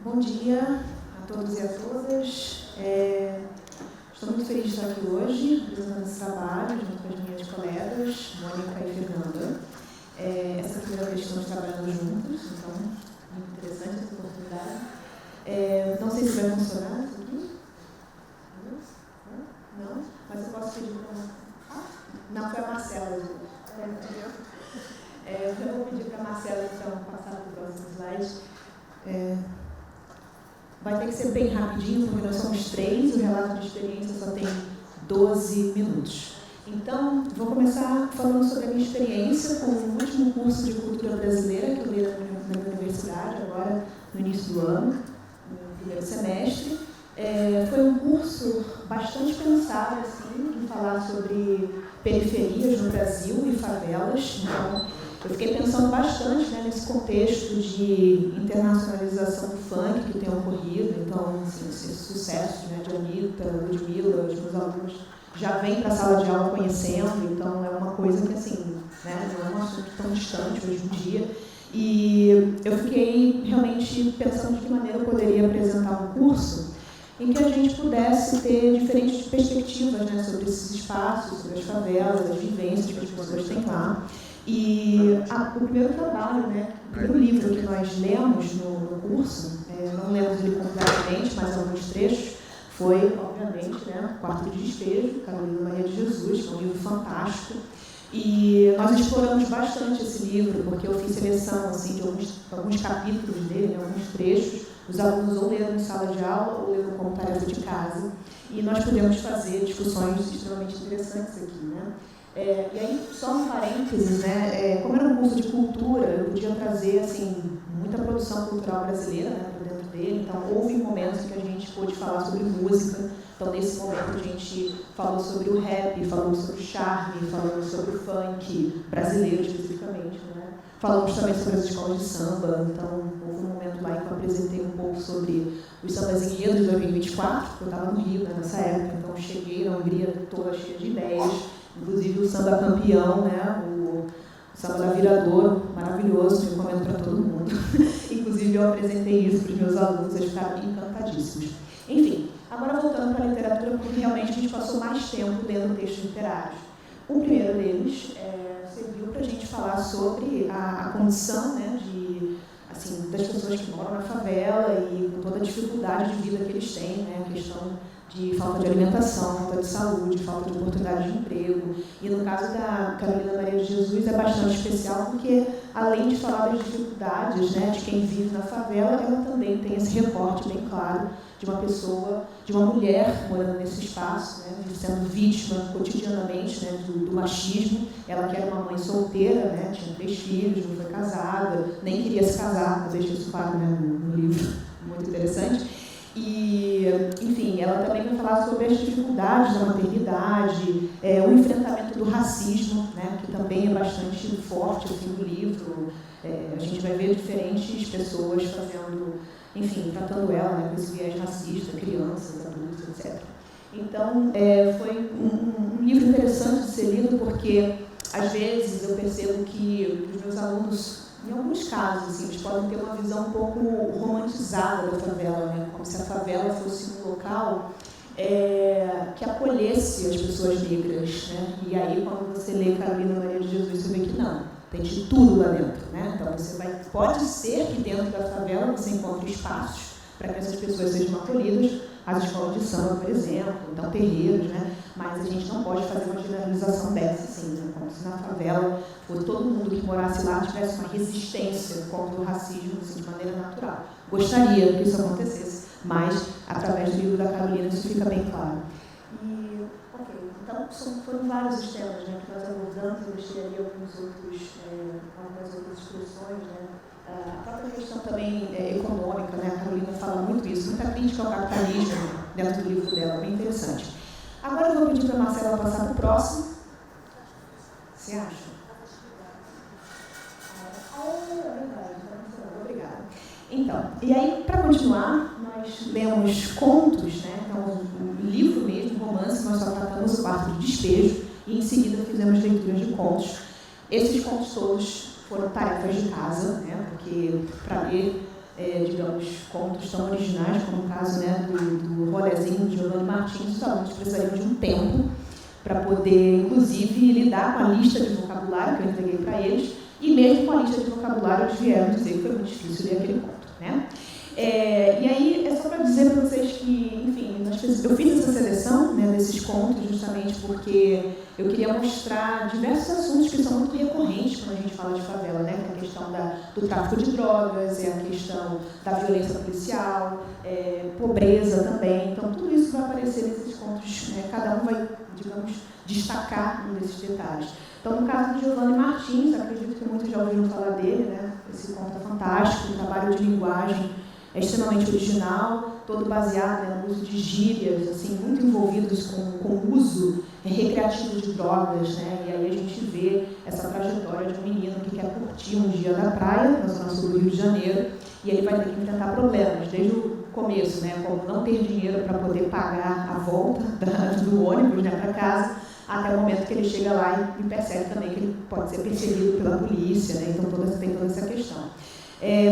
Bom dia a todos e a todas. Estou muito feliz de estar aqui hoje, apresentando esse trabalho junto com as minhas colegas, Mônica e Fernanda. Essa é a primeira vez que estamos trabalhando juntos, então, muito interessante essa oportunidade. Não sei se vai funcionar isso aqui. Não? Mas eu posso pedir para... Não, foi a Marcela. Eu vou pedir para a Marcela, então, passar para o próximo slide. Vai ter que ser bem rapidinho, porque nós somos 3, o relato de experiência só tem 12 minutos. Então, vou começar falando sobre a minha experiência com o último curso de cultura brasileira que eu dei na minha universidade, agora no início do ano, no primeiro semestre. Foi um curso bastante pensado assim, em falar sobre periferias no Brasil e favelas. Então, eu fiquei pensando bastante, né, nesse contexto de internacionalização do funk que tem ocorrido. Então, assim, esse sucesso, né, de Anitta, Ludmilla, os meus alunos já vêm para a sala de aula conhecendo. Então, é uma coisa que, assim, né, não é um assunto tão distante hoje em dia. E eu fiquei realmente pensando de que maneira eu poderia apresentar um curso em que a gente pudesse ter diferentes perspectivas, né, sobre esses espaços, sobre as favelas, as vivências que as pessoas têm lá. E o primeiro trabalho, né, o primeiro livro que nós lemos no curso, não lemos ele completamente, mas alguns trechos, foi, obviamente, né, Quarto de Despejo, Carolina Maria de Jesus, que é um livro fantástico. E nós exploramos bastante esse livro, porque eu fiz seleção assim, de alguns capítulos dele, né, alguns trechos. Os alunos ou leram em sala de aula ou leram como tarefa de casa. E nós pudemos fazer discussões extremamente interessantes aqui, né? E aí, só um parênteses, né? Como era um curso de cultura, eu podia trazer assim, muita produção cultural brasileira, né, para dentro dele. Então, houve momentos em que a gente pôde falar sobre música. Então, nesse momento, a gente falou sobre o rap, falou sobre o charme, falou sobre o funk brasileiro, especificamente, né? Falamos também sobre as escolas de samba. Então, houve um momento lá em que eu apresentei um pouco sobre os sambas enredos de 2024, porque eu estava no Rio, né, nessa época. Então, cheguei na Hungria toda cheia de ideias. Inclusive o samba campeão, né? O samba da Viradouro, maravilhoso, recomendo para todo mundo. Inclusive eu apresentei isso para os meus alunos, eles ficaram encantadíssimos. Enfim, agora voltando para a literatura, porque realmente a gente passou mais tempo lendo textos literários. O primeiro deles serviu para a gente falar sobre a condição, né, assim, das pessoas que moram na favela e com toda a dificuldade de vida que eles têm, né, a questão de falta de alimentação, falta de saúde, falta de oportunidade de emprego. E no caso da Carolina Maria de Jesus é bastante especial porque, além de falar das dificuldades, né, de quem vive na favela, ela também tem esse recorte bem claro de uma pessoa, de uma mulher morando nesse espaço, né, sendo vítima cotidianamente, né, do machismo. Ela que era uma mãe solteira, né, tinha 3 filhos, não foi casada, nem queria se casar, mas deixa isso claro, né, no livro, muito interessante. E, enfim, ela também vai falar sobre as dificuldades da maternidade, o enfrentamento do racismo, né, que também é bastante forte assim, no livro. A gente vai ver diferentes pessoas fazendo, enfim, tratando ela, né, com esse viés racista, crianças, adultos, etc. Então, foi um livro interessante de ser lido porque, às vezes, eu percebo que os meus alunos, em alguns casos, assim, eles podem ter uma visão um pouco romantizada da favela, né? Como se a favela fosse um local que acolhesse as pessoas negras, né? E aí, quando você lê Carolina Maria de Jesus, você vê que não, tem de tudo lá dentro, né? Então, pode ser que dentro da favela você encontre espaços para que essas pessoas sejam acolhidas, as escolas de samba, por exemplo, então terreiros, né? Mas a gente não pode fazer uma generalização dessa, assim, né? Como se na favela todo mundo que morasse lá tivesse uma resistência contra o racismo, assim, de maneira natural. Gostaria que isso acontecesse, mas, através do livro da Carolina, isso fica bem claro. E, ok, então, foram vários os temas, né, que nós abordamos. Eu deixei ali algumas outras expressões, né? A própria questão também econômica, né? A Carolina fala muito isso, muita crítica ao capitalismo dentro do livro dela, bem interessante. Agora eu vou pedir para a Marcela passar para o próximo. Você acha? Obrigada. Então, e aí, para continuar, nós lemos contos, né? Então, um livro mesmo, romance, nós só tratamos o Quarto de Despejo e, em seguida, fizemos leituras de contos. Esses contos todos foram tarefas de casa, né? Porque, para ler digamos, contos tão originais, como o caso, né, do rolezinho de Giovanni Martins, os alunos precisariam de um tempo para poder, inclusive, lidar com a lista de vocabulário que eu entreguei para eles, e mesmo com a lista de vocabulário eles vieram dizer que foi muito difícil ler aquele conto, né? E aí, é só para dizer para vocês que, enfim, eu fiz essa seleção, né, desses contos justamente porque eu queria mostrar diversos assuntos que são muito recorrentes quando a gente fala de favela, né? Que é a questão do tráfico de drogas, é a questão da violência policial, pobreza também. Então, tudo isso vai aparecer nesses contos, né? Cada um vai, digamos, destacar um desses detalhes. Então, no caso de Giovanni Martins, acredito que muitos já ouviram falar dele, né? Esse conto é fantástico, o trabalho de linguagem é extremamente original, todo baseado, né, no uso de gírias, assim, muito envolvidos com o uso recreativo de drogas, né? E aí a gente vê essa trajetória de um menino que quer curtir um dia da praia, na zona sul do Rio de Janeiro, e ele vai ter que enfrentar problemas, desde o começo, né, como não ter dinheiro para poder pagar a volta do ônibus, né, para casa, até o momento que ele chega lá e percebe também que ele pode ser perseguido pela polícia, né? Então tem toda essa questão.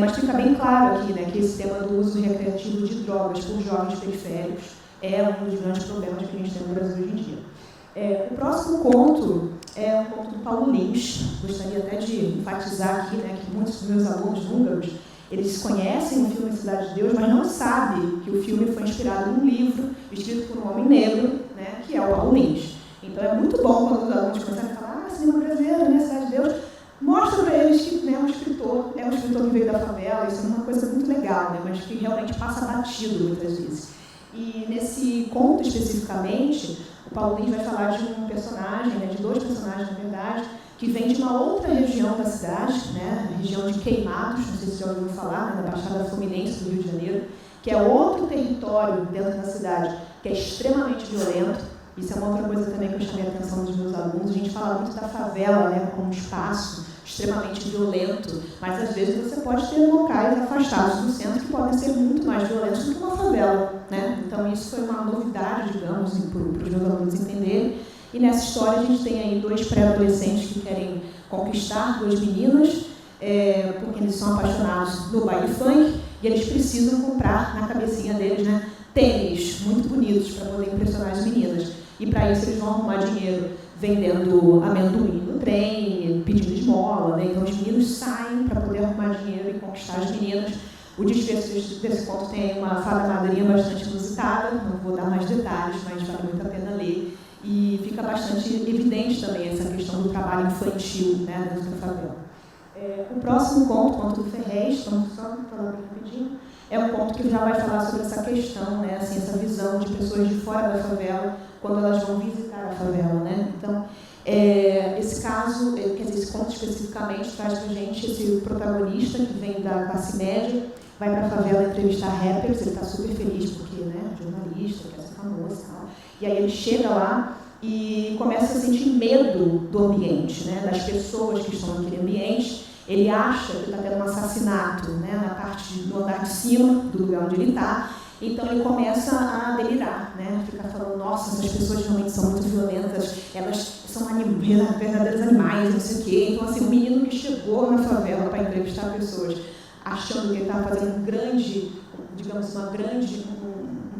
Mas fica bem claro aqui, né, que esse tema do uso recreativo de drogas por jovens periféricos é um dos grandes problemas que a gente tem no Brasil hoje em dia. O próximo conto é um conto do Paulo Lins. Gostaria até de enfatizar aqui, né, que muitos dos meus alunos húngaros, eles conhecem o filme Cidade de Deus, mas não sabem que o filme foi inspirado num livro escrito por um homem negro, né, que é o Paulo Lins. Então é muito bom quando os alunos começam a falar, cinema brasileiro, né, Cidade de Deus, mostra para eles que, né, é um escritor que veio da favela, isso é uma coisa muito legal, né, mas que realmente passa batido muitas vezes. E nesse conto especificamente, o Paulo Lins vai falar de um personagem, né, de dois personagens, na verdade, que vem de uma outra região da cidade, né, a região de Queimados, não sei se já ouviram falar, né, da Baixada Fluminense do Rio de Janeiro, que é outro território dentro da cidade que é extremamente violento. Isso é uma outra coisa também que eu chamei a atenção dos meus alunos. A gente fala muito da favela, né, como um espaço extremamente violento, mas às vezes você pode ter locais afastados do centro que podem ser muito mais violentos do que uma favela, né? Então isso foi uma novidade, digamos, para os meus alunos entenderem. E nessa história a gente tem aí dois pré-adolescentes que querem conquistar duas meninas, porque eles são apaixonados no baile funk e eles precisam comprar na cabecinha deles, né, tênis muito bonitos para poder impressionar as meninas. E para isso eles vão arrumar dinheiro vendendo amendoim no trem, pedindo esmola, né? Então os meninos saem para poder arrumar dinheiro e conquistar as meninas. O desfecho desse conto tem uma fada madrinha bastante inusitada, não vou dar mais detalhes, mas vale muito a pena ler. E fica bastante evidente também essa questão do trabalho infantil, né, dentro da favela. O próximo conto do Ferrez, vamos só falar bem rapidinho, é um conto que já vai falar sobre essa questão, né, assim, essa visão de pessoas de fora da favela quando elas vão visitar a favela, né? Então, esse caso, esse conto especificamente traz para a gente esse protagonista que vem da classe média, vai para a favela entrevistar rappers, ele está super feliz porque, né, jornalista, quer ser famoso e tal. E aí ele chega lá e começa a sentir medo do ambiente, né, das pessoas que estão naquele ambiente. Ele acha que está tendo um assassinato, né, na parte do andar de cima do lugar onde ele está. Então ele começa a delirar, né? Fica falando, nossa, essas pessoas realmente são muito violentas, elas são verdadeiros animais, não sei o quê. Então, assim, um menino que chegou na favela para entrevistar pessoas, achando que ele estava fazendo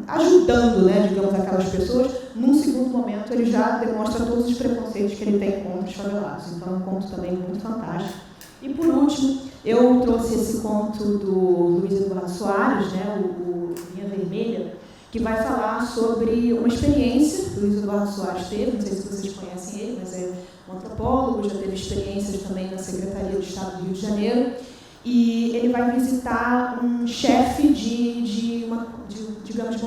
ajudando, né, digamos, aquelas pessoas, num segundo momento ele já demonstra todos os preconceitos que ele tem contra os favelados. Então é um conto também muito fantástico. E por último, eu trouxe esse conto do Luiz Eduardo Soares, né, o Linha Vermelha, que vai falar sobre uma experiência que o Luiz Eduardo Soares teve, não sei se vocês conhecem ele, mas é um antropólogo, já teve experiências também na Secretaria do Estado do Rio de Janeiro, e ele vai visitar um chefe de uma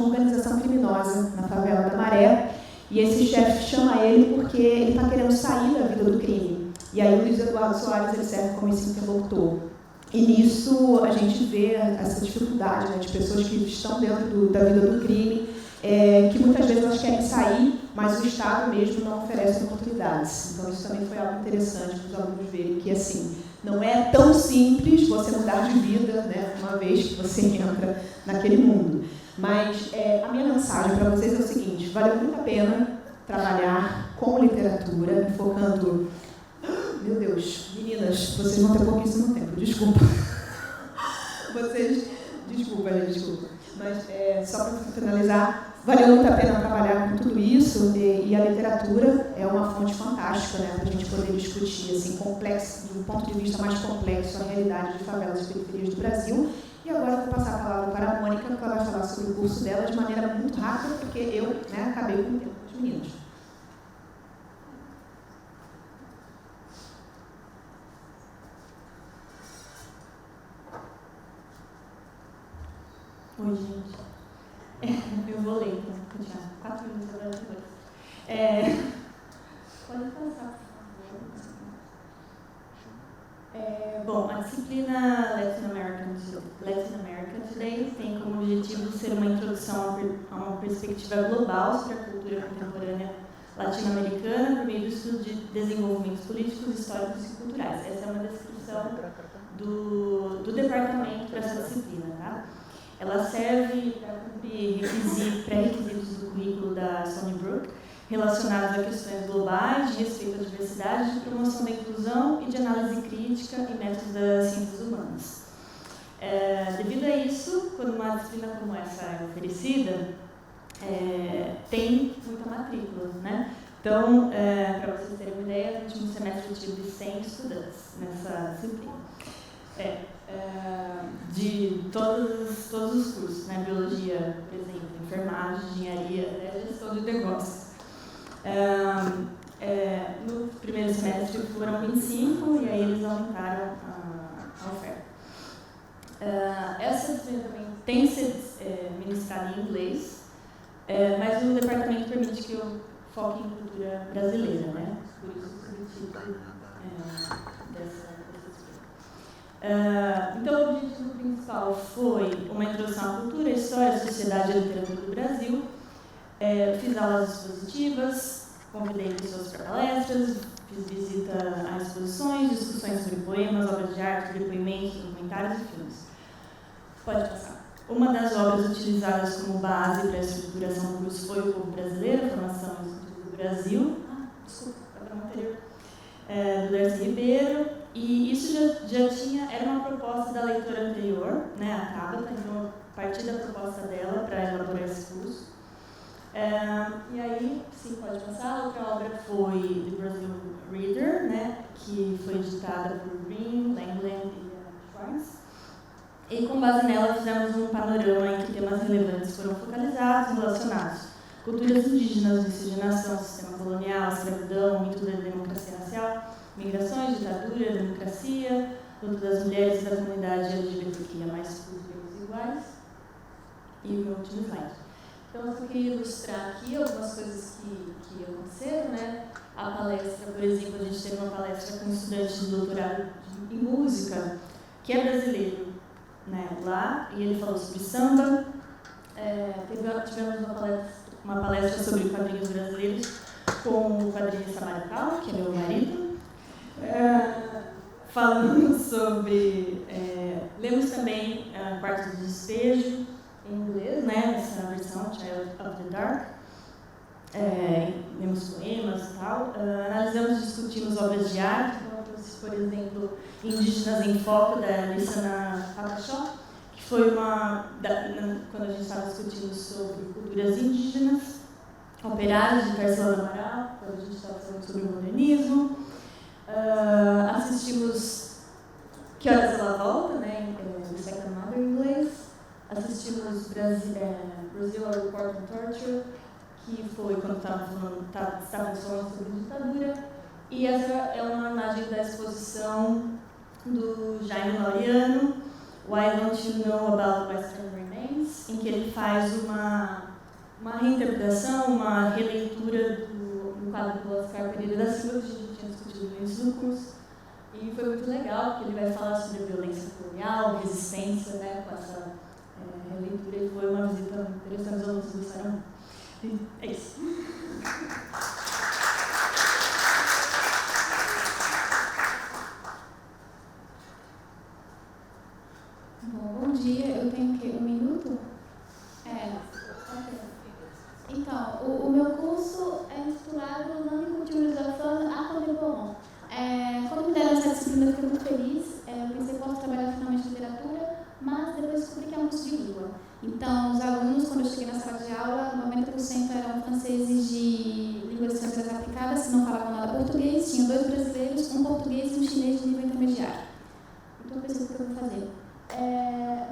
organização criminosa na favela da Maré, e esse chefe chama ele porque ele está querendo sair da vida do crime. E aí o Luiz Eduardo Soares ele serve como esse interlocutor. E nisso a gente vê essa dificuldade, né, de pessoas que estão dentro da vida do crime, que muitas vezes elas querem sair, mas o Estado mesmo não oferece oportunidades. Então isso também foi algo interessante para os alunos verem que, assim, não é tão simples você mudar de vida, né, uma vez que você entra naquele mundo. Mas a minha mensagem para vocês é o seguinte: vale muito a pena trabalhar com literatura, focando... Meu Deus, meninas, vocês vão ter pouquíssimo tempo, desculpa. Vocês, desculpa. Mas só para finalizar, valeu muito a pena trabalhar com tudo isso e a literatura é uma fonte fantástica, né, para a gente poder discutir assim, complexo, de um ponto de vista mais complexo, a realidade de favelas e periferias do Brasil. E agora eu vou passar a palavra para a Mônica, que ela vai falar sobre o curso dela de maneira muito rápida, porque eu acabei com o tempo dos meninos. Oi, gente. Eu vou ler, então, continuar. 4 minutos agora depois. Pode passar, por favor. Bom, a disciplina Latin America Today tem como objetivo ser uma introdução a uma perspectiva global sobre a cultura contemporânea latino-americana por meio do estudo de desenvolvimentos políticos, históricos e culturais. Essa é uma descrição do departamento para essa disciplina, tá? Ela serve para cumprir pré-requisitos do currículo da Stony Brook relacionados a questões globais de respeito à diversidade, de promoção da inclusão e de análise crítica e métodos das ciências humanas. Devido a isso, quando uma disciplina como essa é oferecida, tem muita matrícula, né? Então, para vocês terem uma ideia, no último semestre eu tive 100 estudantes nessa disciplina. De todos os cursos, né? Biologia, por exemplo, enfermagem, engenharia, gestão de negócios. No primeiro semestre foram 25 e aí eles aumentaram a oferta. Essa disciplina também tem que ser ministrada em inglês, mas o departamento permite que eu foque em cultura brasileira, né? Por isso o subtítulo dessa disciplina. Então, o objetivo principal foi uma introdução à cultura, história, sociedade e literatura do Brasil. Fiz aulas expositivas, convidei pessoas para palestras, fiz visita a exposições, discussões sobre poemas, obras de arte, depoimentos, documentários e filmes. Pode passar. Uma das obras utilizadas como base para a estruturação do curso foi O Povo Brasileiro, Formação e Estrutura do Brasil. Desculpa, para o anterior. Do Darcy Ribeiro. E isso era uma proposta da leitora anterior, né, a Tabata, então a partir da proposta dela para elaborar esse curso. E aí, sim, pode passar. Outra obra foi The Brazil Reader, né, que foi editada por Green, Langland e Schwartz. E com base nela fizemos um panorama em que temas relevantes foram focalizados e relacionados. Culturas indígenas, miscigenação, sistema colonial, escravidão, mito da democracia racial, migrações, ditadura, democracia, luta das mulheres e da comunidade LGBTQIA+, públicos iguais. E o meu último slide. Então, eu só queria ilustrar aqui algumas coisas que aconteceram, né? A palestra, por exemplo, a gente teve uma palestra com um estudante de doutorado em música, que é brasileiro, né, lá, e ele falou sobre samba. Tivemos uma palestra sobre quadrinhos brasileiros com o quadrinho Samaricau, que é meu marido, falando sobre... lemos também Quarto de Despejo, em inglês, né, essa versão, Child of the Dark. Lemos poemas e tal. Analisamos e discutimos obras de arte, por exemplo, Indígenas em Foco, da Lissana Patachó, que foi quando a gente estava discutindo sobre culturas indígenas, Operários, de Tarsila do Amaral, quando a gente estava falando sobre o modernismo. Assistimos Que Horas Ela Volta, né, The Second Mother em inglês. Assistimos Brazil, A Report on Torture, que foi quando estávamos falando sobre ditadura. E essa é uma imagem da exposição do Jaime Laureano, Why Don't You Know About Western Remains, em que ele faz uma reinterpretação, uma releitura do quadro do Oscar Pereira da Silva, que a gente tinha discutido no início do curso. E foi muito legal, porque ele vai falar sobre a violência colonial, resistência, né, com essa releitura, e foi uma visita muito interessante, os alunos gostaram muito. É isso. Bom dia, eu tenho o quê? 1 minuto? Então, o meu curso é intitulado Langue-Culturalisation à Contemporain. Quando me deram essa disciplina, eu fiquei muito feliz. Eu pensei que posso trabalhar finalmente em literatura, mas língua. Então, os alunos, quando eu cheguei na sala de aula, 90% eram franceses de línguas estrangeiras aplicadas, que não falavam nada português, tinha 2 brasileiros, um português e um chinês de nível intermediário. Então, eu pensei o que eu vou fazer.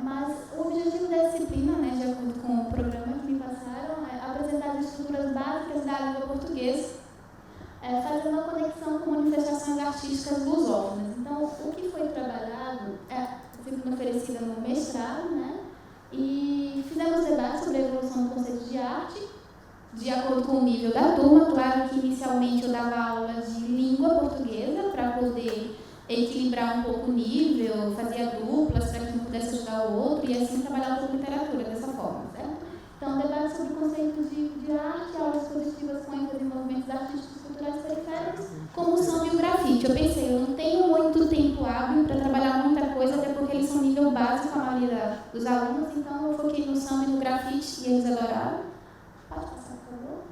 Mas o objetivo da disciplina, né, de acordo com o programa que me passaram, é apresentar as estruturas básicas da língua portuguesa, fazendo uma conexão com manifestações artísticas lusófonas. Então, o que foi trabalhado é disciplina oferecida no mestrado, né, e fizemos debates sobre a evolução do conceito de arte, de acordo com o nível da turma. Claro que inicialmente eu dava aula de língua portuguesa para poder equilibrar um pouco o nível, fazia duplas para que um pudesse ajudar o outro e assim trabalhar com literatura dessa forma, certo? Então, debate sobre conceitos de arte, aulas expositivas com ênfase em movimentos artísticos culturais periféricos, como o samba e o grafite. Eu pensei, eu não tenho muito tempo hábil para trabalhar muita coisa, até porque eles são nível básico, a maioria dos alunos, então eu foquei no samba e no grafite e eles adoraram. Pode passar, por favor.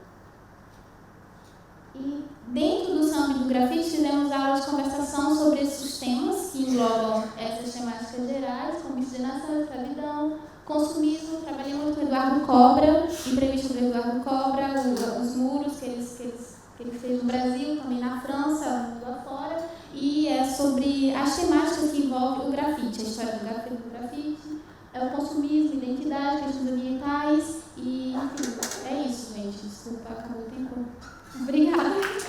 E dentro do samba e do grafite, fizemos aulas de conversação sobre esses temas que englobam essas temáticas gerais, como miscigenação, escravidão, consumismo. Trabalhei muito com o Eduardo Cobra, entrevista do Eduardo Cobra, os muros que ele fez no Brasil, também na França, lá fora, e é sobre as temáticas que envolvem o grafite, a história do grafite, o consumismo, identidade, questões ambientais, e enfim, é isso, gente. Desculpa, acabou o tempo. Obrigada.